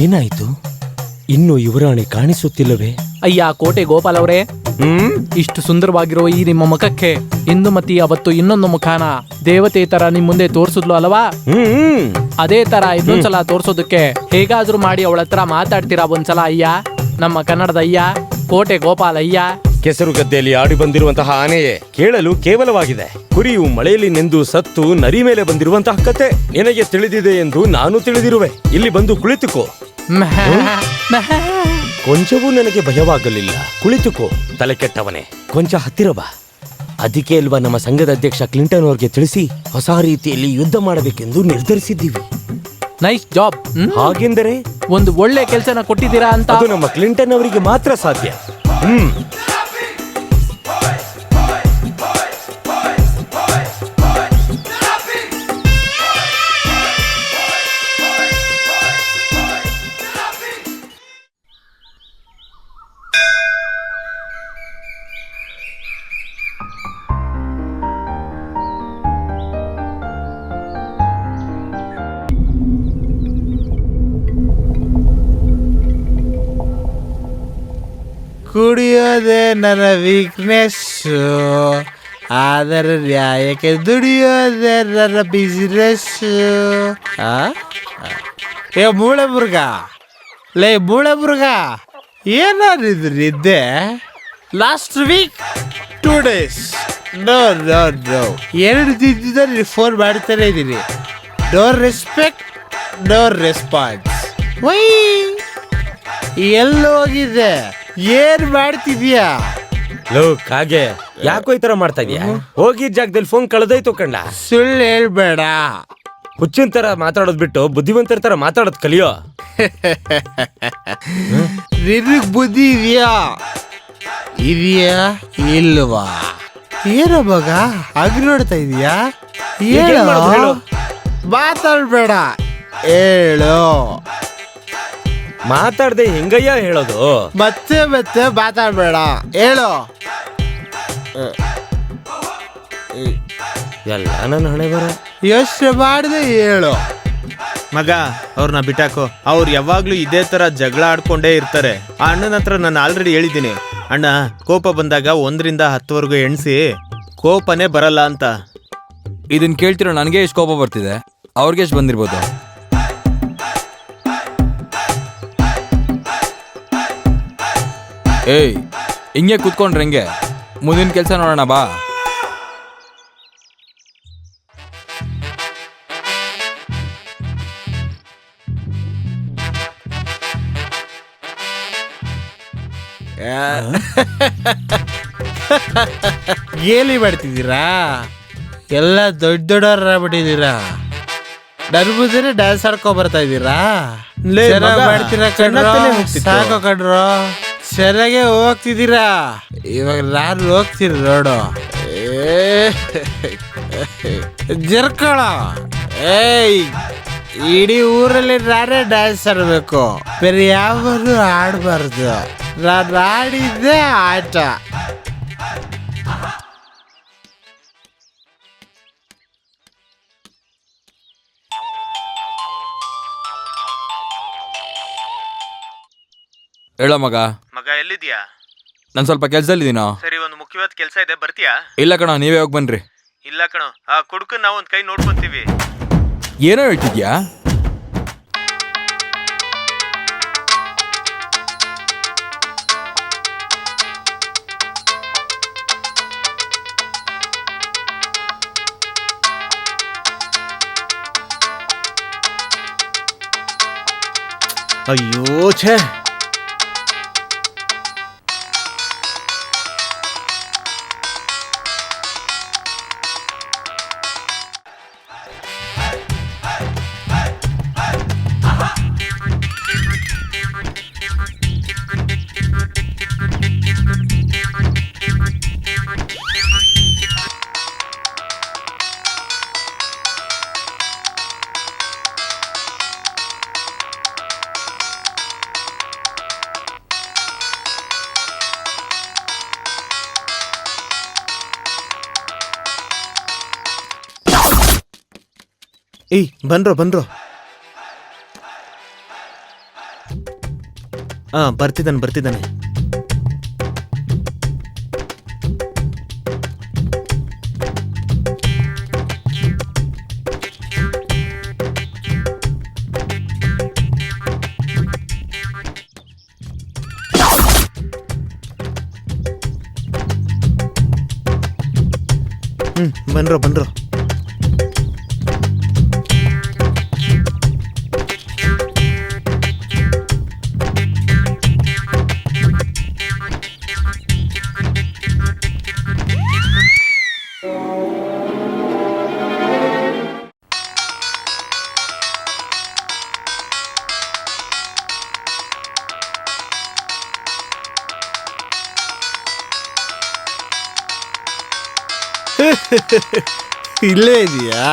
ಏನಾಯ್ತು? ಇನ್ನು ಯುವರಾಣಿ ಕಾಣಿಸುತ್ತಿಲ್ಲವೇ? ಅಯ್ಯ ಕೋಟೆ ಗೋಪಾಲ್ ಅವರೇ, ಇಷ್ಟು ಸುಂದರವಾಗಿರೋ ಈ ನಿಮ್ಮ ಮುಖಕ್ಕೆ ಇಂದುಮತಿ ಅವತ್ತು ಇನ್ನೊಂದು ಮುಖಾನ ದೇವತೆ ತರ ನಿಮ್ ಮುಂದೆ ತೋರ್ಸಿದ್ಲು ಅಲ್ವಾ? ಅದೇ ತರ ಇನ್ನೊಂದ್ಸಲ ತೋರ್ಸೋದಕ್ಕೆ ಹೇಗಾದ್ರೂ ಮಾಡಿ ಅವಳ ಹತ್ರ ಮಾತಾಡ್ತೀರಾ ಒಂದ್ಸಲ ಅಯ್ಯ? ನಮ್ಮ ಕನ್ನಡದ ಅಯ್ಯ, ಕೋಟೆ ಗೋಪಾಲ್ ಅಯ್ಯ. ಕೆಸರು ಗದ್ದೆಯಲ್ಲಿ ಆಡಿ ಬಂದಿರುವಂತಹ ಆನೆಯೇ ಕೇಳಲು ಕೇವಲವಾಗಿದೆ. ಕುರಿಯು ಮಳೆಯಲ್ಲಿ ನೆಂದು ಸತ್ತು ನರಿ ಮೇಲೆ ಬಂದಿರುವಂತಹ ಕತೆ ನಿನಗೆ ತಿಳಿದಿದೆ ಎಂದು ನಾನು ತಿಳಿದಿರುವೆ. ಇಲ್ಲಿ ಬಂದು ಕುಳಿತುಕೋ. ಕೊಂಚವೂ ನನಗೆ ಭಯವಾಗಲಿಲ್ಲ. ಕುಳಿತುಕೋ ತಲೆ ಕೆಟ್ಟವನೇ. ಕೊಂಚ ಹತ್ತಿರ ಬಾ. ಅದಕ್ಕೆ ಅಲ್ವಾ ನಮ್ಮ ಸಂಘದ ಅಧ್ಯಕ್ಷ ಕ್ಲಿಂಟನ್ ಅವ್ರಿಗೆ ತಿಳಿಸಿ ಹೊಸ ರೀತಿಯಲ್ಲಿ ಯುದ್ಧ ಮಾಡಬೇಕೆಂದು ನಿರ್ಧರಿಸಿದ್ದೀವಿ. Nice job. ಹಾಗೆಂದರೆ ಒಂದು ಒಳ್ಳೆ ಕೆಲಸನ ಕೊಟ್ಟಿದ್ದೀರಾ ಅಂತ. ಅದು ನಮ್ಮ ಕ್ಲಿಂಟನ್ ಅವರಿಗೆ ಮಾತ್ರ ಸಾಧ್ಯ. ಕುಡಿಯೋದೇ ನನ್ನ ವೀಕ್ನೆಸ್, ಆದರೆ ನ್ಯಾಯಕ್ಕೆ ದುಡಿಯೋದೇ ನನ್ನ ಬಿಸಿನೆಸ್. ಏ ಮೂಳೆ ಮುರುಗ, ಲೇ ಮೂಳೆ ಮುರುಗ, ಏನಾದ್ರು ನಿದ್ದೆ? Last week 2 days no no no 2 ದಿನದಿಂದ ನೀನು ಫೋನ್ ಮಾಡ್ತಾನೆ ಇದ್ದೀನಿ. No respect, no response. Why ಎಲ್ಲೋಗಿದೆ? ಏನ್ ಮಾಡ್ತಿದ್ಯಾ? ಲೋಕ್ ಹಾಗೆ ಯಾಕೋ ಈ ತರ ಮಾಡ್ತಾ ಇದೀಯಾ? ಹೋಗಿ ಜಾಗದಲ್ಲಿ ಫೋನ್ ಕಳೆದೋಯ್ತು ಕಂಡ. ಸುಳ್ಳು ಹೇಳ್ಬೇಡ. ಹುಚ್ಚಿನ ತರ ಮಾತಾಡೋದ್ ಬಿಟ್ಟು ಬುದ್ಧಿವಂತರ ತರ ಮಾತಾಡೋದ್ ಕಲಿಯೋ. ನಿನಗ್ ಬುದ್ಧಿ ಇದೆಯಾ ಇಲ್ವಾ? ಏನೋ ಮಗ ಹಾಗೆ ನೋಡ್ತಾ ಇದೀಯಾ? ಹೇಳು. ಮಾತಾಡ್ಬೇಡ, ಹೇಳು. ಮಾತಾಡ್ದೆ ಹೆಂಗಯ್ಯ ಹೇಳೋದು? ಮತ್ತೆ ಮತ್ತೆ ಮಾತಾಡ್ಬೇಡ, ಹೇಳು. ಎಲ್ಲ ನನ್ನ ಹಣೆ ಬರ. ಯೋಚನೆ ಮಾಡದೆ ಹೇಳು. ಮಗ ಅವ್ರನ್ನ ಬಿಟ್ಟಾಕೋ. ಅವ್ರು ಯಾವಾಗ್ಲೂ ಇದೇ ತರ ಜಗಳ ಆಡ್ಕೊಂಡೇ ಇರ್ತಾರೆ. ಆ ಅಣ್ಣನ ಹತ್ರ ನಾನು ಆಲ್ರೆಡಿ ಹೇಳಿದ್ದೀನಿ, ಅಣ್ಣ ಕೋಪ ಬಂದಾಗ 1 ರಿಂದ 10 ಎಣ್ಸಿ, ಕೋಪನೇ ಬರಲ್ಲ ಅಂತ. ಇದನ್ ಕೇಳ್ತಿರೋ ನನಗೆ ಎಷ್ಟು ಕೋಪ ಬರ್ತಿದೆ, ಅವ್ರಿಗೆ ಎಷ್ಟು ಬಂದಿರ್ಬೋದು? ಏಯ್, ಹಿಂಗೆ ಕೂತ್ಕೊಂಡ್ರೆ ಹೆಂಗೆ? ಮುಂದಿನ ಕೆಲಸ ನೋಡೋಣ ಬಾ. ಗೇಲಿ ಮಾಡ್ತಿದ್ದೀರಾ? ಎಲ್ಲ ದೊಡ್ಡವರ ಬಿಟ್ಟಿದ್ದೀರಾ. ನನ್ ಮುಂದೆ ಡ್ಯಾನ್ಸ್ ಆಡ್ಕೊ ಬರ್ತಾ ಇದ್ದೀರಾ? ಮಾಡ್ತೀರಾ ಕಣ್ರೋ? ಸಾಕು ಕಣ್ರೋ, ಚೆನ್ನಾಗೆ ಹೋಗ್ತಿದ್ದೀರಾ. ಇವಾಗ ನಾನು ಹೋಗ್ತೀನಿ ನೋಡು. ಜರ್ಕೊಳ. ಏಯ್, ಇಡೀ ಊರಲ್ಲಿ ನಾನೇ ಡ್ಯಾನ್ಸ್ ಆಡ್ಬೇಕು, ಬೇರೆ ಯಾವಾಗಲೂ ಆಡಬಾರ್ದು. ನಾನು ಆಡಿದ್ದೆ ಆಟ. ಹೇಳೋ ಮಗ. ಮಗ ಎಲ್ಲಿದ್ಯಾ? ನಾನು ಸ್ವಲ್ಪ ಕೆಲಸದಲ್ಲಿದ್ದೀನೋ. ಸರಿ, ಒಂದು ಮುಖ್ಯವಾದ ಕೆಲಸ ಇದೆ, ಬರ್ತೀಯಾ? ಇಲ್ಲ ಕಣೋ, ನೀವೇ ಹೋಗಿ ಬನ್ರಿ. ಇಲ್ಲ ಕಣೋ, ಆ ಕುಡುಕನ್ ನಾವು ಒಂದು ಕೈ ನೋಡ್ಕೊಂತೀವಿ. ಏನೋ ಹೇಳ್ತಿದ್ಯಾ? ಅಯ್ಯೋ ಛೇ. ಏಯ್, ಬನ್ರೋ. ಬರ್ತಿದ್ದಾನೆ. ಬನ್ರೋ. ಇಲ್ಲೇ ಇದೆಯಾ?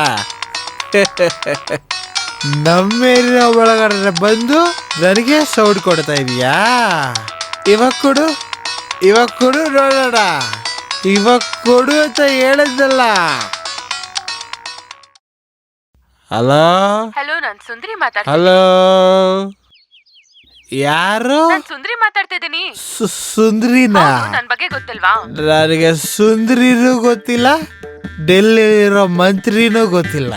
ನಮ್ಮೇಲಿನ ಒಳಗಡೆ ಬಂದು ನನಗೆ ಸೌಂಡ್ ಕೊಡ್ತಾ ಇದೀಯಾ? ಇವಾಗ ಕೊಡು ನೋಡೋಣ. ಇವಾಗ ಕೊಡು ಅಂತ ಹೇಳಿದ್ದಲ್ಲ. ಹಲೋ ಹಲೋ, ನಾನ್ ಸುಂದ್ರಿ ಮಾತಾಡ್ತೀನಿ. ಹಲೋ, ಯಾರು? ನಾನ್ ಸುಂದ್ರಿ ಮಾತಾಡ್ತಿದ್ದೀನಿ. ಸುಂದ್ರಿನಾ? ನನ್ ಬಗ್ಗೆ ಗೊತ್ತಿಲ್ವಾ? ನನಗೆ ಸುಂದ್ರಿನೂ ಗೊತ್ತಿಲ್ಲ, ಡೆಲ್ಲಿಲಿರೋ ಮಂತ್ರಿನೂ ಗೊತ್ತಿಲ್ಲ.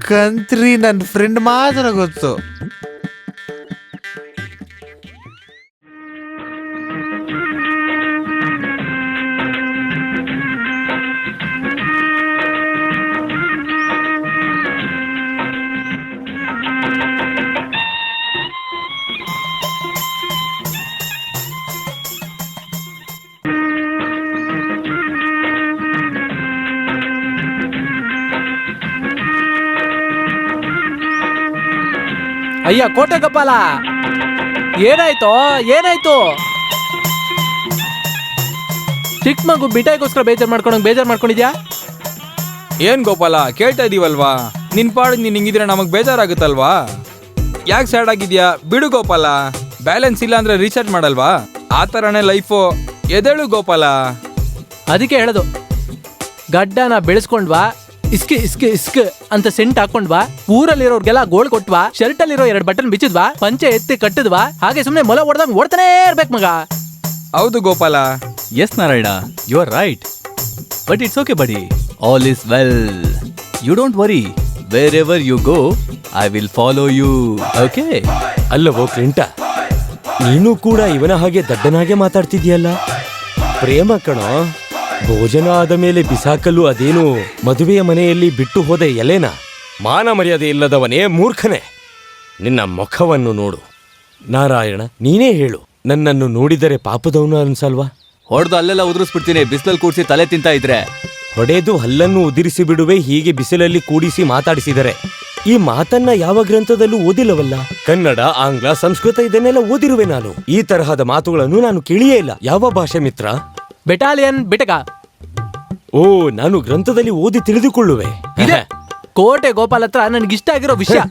ಕಂತ್ರಿ ನನ್ನ ಫ್ರೆಂಡ್ ಮಾತ್ರ ಗೊತ್ತು. ಅಯ್ಯ ಕೋಟೆ ಗೋಪಾಲ, ಏನಾಯ್ತು? ಚಿಕ್ಕ ಮಗು ಬಿಟಾಯಿಗೋಸ್ಕರ ಬೇಜಾರ್ ಮಾಡ್ಕೊಂಡಿದ್ಯಾ? ಏನ್ ಗೋಪಾಲ, ಕೇಳ್ತಾ ಇದೀವಲ್ವಾ? ನಿನ್ ಪಾಡು ನೀನ್ ಹಿಂಗಿದ್ರೆ ನಮಗ್ ಬೇಜಾರಾಗುತ್ತಲ್ವಾ? ಯಾಕೆ ಸ್ಯಾಡ್ ಆಗಿದ್ಯಾ? ಬಿಡು ಗೋಪಾಲ. ಬ್ಯಾಲೆನ್ಸ್ ಇಲ್ಲ ಅಂದ್ರೆ ರೀಚಾರ್ಜ್ ಮಾಡಲ್ವಾ? ಆ ಥರನೇ ಲೈಫು. ಎದೇಳು ಗೋಪಾಲ. ಅದಕ್ಕೆ ಹೇಳೋದು, ಗಡ್ಡನ ಬೆಳೆಸ್ಕೊಂಡ್ವಾ, ಇಸ್ಕ್ ಅಂತ ಸೆಂಟ್ ಹಾಕೊಂಡ್ವಾ, ಊರಲ್ಲಿರೋರ್ಗೆಲ್ಲ ಗೋಳ್ ಕೊಟ್ವಾ, ಶರ್ಟ್ ಅಲ್ಲಿರೋ 2 ಬಟನ್ ಬಿಚ್ಚಿದ್ವಾ, ಪಂಚೆ ಎತ್ತಿ ಕಟ್ಟಿದ್ವಾ, ಹಾಗೆ ಸುಮ್ನೆ ಮೊಲ ಹೊಡೆದಂಗ್ ಓಡ್ತಾನೇ ಇರ್ಬೇಕು ಮಗ. ಹೌದು Gopala. Yes, Narayana, you are right. But it's okay, buddy. All is well. You don't worry. Wherever you go, I will follow you. Okay? ಅಲ್ಲವೋ ಕ್ಲಿಂಟ, ನೀನು ಕೂಡ ಇವನ ಹಾಗೆ ದಡ್ಡನಾಗೆ ಮಾತಾಡ್ತಿದ್ಯಲ್ಲ. ಪ್ರೇಮ ಕಣೋ, ಭೋಜನ ಆದ ಮೇಲೆ ಬಿಸಾಕಲು ಅದೇನು ಮದುವೆಯ ಮನೆಯಲ್ಲಿ ಬಿಟ್ಟು ಹೋದ ಎಲೆನ? ಮಾನ ಮರ್ಯಾದೆ ಇಲ್ಲದವನೇ, ಮೂರ್ಖನೇ, ನಿನ್ನ ಮುಖವನ್ನು ನೋಡು. ನಾರಾಯಣ, ನೀನೇ ಹೇಳು, ನನ್ನನ್ನು ನೋಡಿದರೆ ಪಾಪದವನು ಅನ್ಸಲ್ವಾ? ಹೊಡೆದು ಅಲ್ಲೆಲ್ಲ ಉದುರಿಸ್ಬಿಡ್ತೀನಿ, ಬಿಸಿಲಲ್ಲಿ ಕೂಡಿಸಿ ತಲೆ ತಿಂತಾ ಇದ್ರೆ. ಹೊಡೆದು ಹಲ್ಲನ್ನು ಉದಿರಿಸಿ ಬಿಡುವೆ, ಹೀಗೆ ಬಿಸಿಲಲ್ಲಿ ಕೂಡಿಸಿ ಮಾತಾಡಿಸಿದರೆ. ಈ ಮಾತನ್ನ ಯಾವ ಗ್ರಂಥದಲ್ಲೂ ಓದಿಲ್ಲವಲ್ಲ. ಕನ್ನಡ, ಆಂಗ್ಲ, ಸಂಸ್ಕೃತ ಇದನ್ನೆಲ್ಲ ಓದಿರುವೆ ನಾನು. ಈ ತರಹದ ಮಾತುಗಳನ್ನು ನಾನು ಕೇಳಿಯೇ ಇಲ್ಲ. ಯಾವ ಭಾಷೆ ಮಿತ್ರ? ಬೆಟಾಲಿಯನ್ ಬಿಟಕ. ಓ, ನಾನು ಗ್ರಂಥದಲ್ಲಿ ಓದಿ ತಿಳಿದುಕೊಳ್ಳುವೆ. ಇದೆ ಕೋಟೆ ಗೋಪಾಲ್ ಹತ್ರ ನನ್ಗಿಷ್ಟ ಆಗಿರೋ ವಿಷಯ.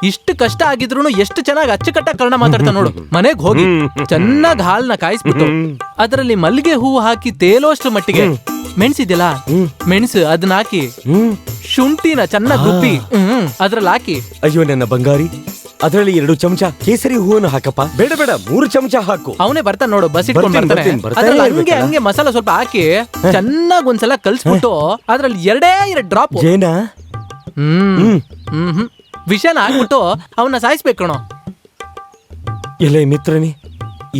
ಇಷ್ಟು ಕಷ್ಟ ಆಗಿದ್ರು ಎಷ್ಟು ಚೆನ್ನಾಗಿ ಅಚ್ಚುಕಟ್ಟಾಗಿ ಕನ್ನಡ ಮಾತಾಡ್ತಾ ನೋಡು. ಮನೆಗ್ ಹೋಗಿ ಚೆನ್ನಾಗಿ ಹಾಲ್ನ ಕಾಯಿಸ್ಬಿಟ್ಟು ಅದರಲ್ಲಿ ಮಲ್ಲಿಗೆ ಹೂವು ಹಾಕಿ ತೇಲೋಷ್ಟು ಮಟ್ಟಿಗೆ ಮೆಣಸಿದ್ಯಲ್ಲ, ಮೆಣಸು ಅದನ್ನ ಹಾಕಿ ಶುಂಠಿನ ಚೆನ್ನಾಗಿ ರುಬ್ಬಿ ಅದ್ರಲ್ಲಿ ಹಾಕಿ. ಅಯ್ಯೋ ನನ್ನ ಬಂಗಾರಿ, ಅದರಲ್ಲಿ 2 ಚಮಚ ಕೇಸರಿ ಹೂವನ್ನು ಹಾಕಪ್ಪ. ಬೇಡ 3 ಚಮಚ ಹಾಕು. ಅವನೇ ಬರ್ತಾನೆ ನೋಡು, ಬಸ್ ಇಟ್ಕೊಂಡು ಬರ್ತಾನೆ. ಅದ್ರಲ್ಲಿ ಹಂಗೆ ಮಸಾಲ ಸ್ವಲ್ಪ ಹಾಕಿ ಚೆನ್ನಾಗಿ ಒಂದ್ಸಲ ಕಲ್ಸ್ಬಿಟ್ಟು ಅದ್ರಲ್ಲಿ 2 ಡ್ರಾಪ್ ಏನಾ ವಿಷಯನ ಹಾಕ್ಬಿಟ್ಟು ಅವನ್ನ ಸಾಯಿಸ್ಬೇಕು ಕಣೋ. ಎಲೆ ಮಿತ್ರನೇ,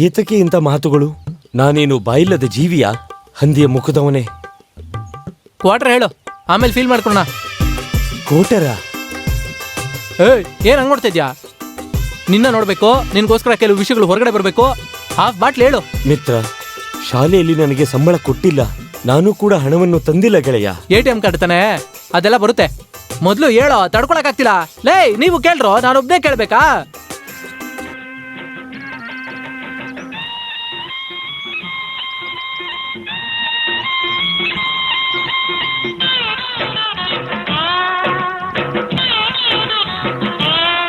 ಏತಕ್ಕೆ ಇಂಥ ಮಾತುಗಳು? ನಾನೇನು ಬಾಯಿಲ್ಲದ ಜೀವಿಯ? ಹಂದಿಯ ಮುಖದವನೇ. ಕ್ವಾರ್ಟರ್ ಹೇಳು, ಆಮೇಲೆ ಫೀಲ್ ಮಾಡ್ಕೊಣ. ಕೋಟರ ಏನ್ ಹಂಗ್ ನೋಡ್ತಾ ಇದ್ಯಾ? ನಿನ್ನ ನೋಡ್ಬೇಕು, ನಿನ್ಗೋಸ್ಕರ ಕೆಲವು ವಿಷಯಗಳು ಹೊರಗಡೆ ಬರ್ಬೇಕು. ಹಾಫ್ ಬಾಟ್ಲ್ ಹೇಳು. ಮಿತ್ರ, ಶಾಲೆಯಲ್ಲಿ ನನಗೆ ಸಂಬಳ ಕೊಟ್ಟಿಲ್ಲ, ನಾನು ಕೂಡ ಹಣವನ್ನು ತಂದಿಲ್ಲ ಗೆಳೆಯ. ATM ಕಾರ್ಡ್ ತಾನೆ, ಅದೆಲ್ಲ ಬರುತ್ತೆ. ಮೊದ್ಲು ಹೇಳೋ, ತಡ್ಕೊಳಕ್ ಆಗ್ತಿಲ್ಲ. ಲೇ, ನೀವು ಕೇಳ್ರೋ, ನಾನೊಬ್ನೇ ಕೇಳ್ಬೇಕಾ?